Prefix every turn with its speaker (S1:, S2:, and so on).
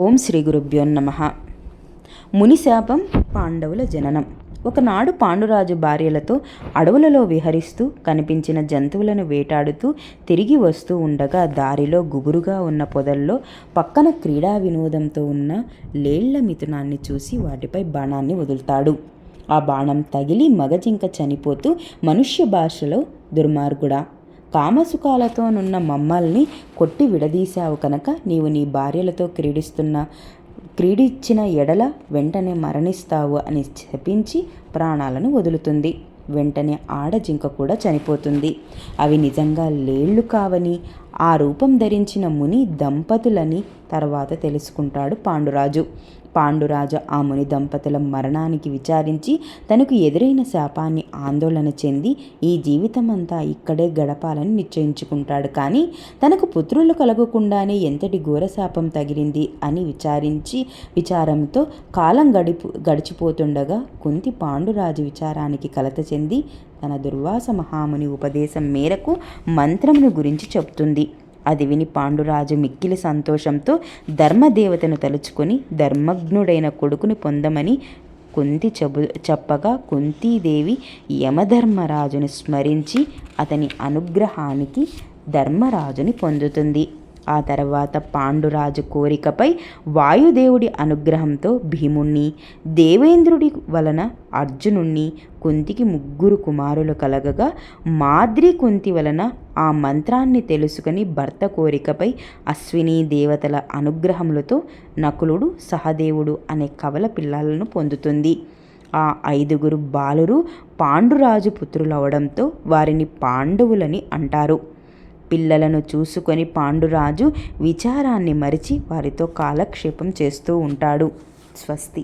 S1: ఓం శ్రీ గురుభ్యో నమః. మునిశాపం, పాండవుల జననం. ఒకనాడు పాండురాజు భార్యలతో అడవులలో విహరిస్తూ కనిపించిన జంతువులను వేటాడుతూ తిరిగి వస్తూ ఉండగా దారిలో గుబురుగా ఉన్న పొదల్లో పక్కన క్రీడా వినోదంతో ఉన్న లేళ్ల మిథునాన్ని చూసి వాటిపై బాణాన్ని వదులుతాడు. ఆ బాణం తగిలి మగజింక చనిపోతూ మనుష్య భాషలో దుర్మార్గుడా, కామసుఖాలతోనున్న మమ్మల్ని కొట్టి విడదీశావు కనుక నీవు నీ భార్యలతో క్రీడించిన ఎడల వెంటనే మరణిస్తావు అని శపించి ప్రాణాలను వదులుతుంది. వెంటనే ఆడజింక కూడా చనిపోతుంది. అవి నిజంగా లేళ్లు కావని, ఆ రూపం ధరించిన ముని దంపతులని తర్వాత తెలుసుకుంటాడు పాండురాజు. పాండురాజు ఆ ముని దంపతుల మరణానికి విచారించి తనకు ఎదురైన శాపాన్ని ఆందోళన చెంది ఈ జీవితమంతా ఇక్కడే గడపాలని నిశ్చయించుకుంటాడు. కానీ తనకు పుత్రులు కలగకుండానే ఎంతటి ఘోర శాపం తగిలింది అని విచారంతో కాలం గడిచిపోతుండగా కుంతి పాండురాజు విచారానికి కలత చెంది తన దుర్వాస మహాముని ఉపదేశం మేరకు మంత్రమును గురించి చెప్తుంది. అది విని పాండురాజు మిక్కిలి సంతోషంతో ధర్మదేవతను తలుచుకొని ధర్మజ్ఞుడైన కొడుకుని పొందమని కుంతి చెప్పగా కుంతీదేవి యమధర్మరాజుని స్మరించి అతని అనుగ్రహానికి ధర్మరాజుని పొందుతుంది. ఆ తర్వాత పాండురాజు కోరికపై వాయుదేవుడి అనుగ్రహంతో భీముణ్ణి, దేవేంద్రుడి వలన అర్జునుణ్ణి, కుంతికి 3 కుమారులు కలగగా మాద్రి కుంతి వలన ఆ మంత్రాన్ని తెలుసుకుని భర్త కోరికపై అశ్విని దేవతల అనుగ్రహములతో నకులుడు, సహదేవుడు అనే కవల పిల్లలను పొందుతుంది. ఆ 5 బాలురు పాండురాజు పుత్రులవడంతో వారిని పాండవులని అంటారు. పిల్లలను చూసుకొని పాండురాజు విచారాన్ని మరిచి వారితో కాలక్షేపం చేస్తూ ఉంటాడు. స్వస్తి.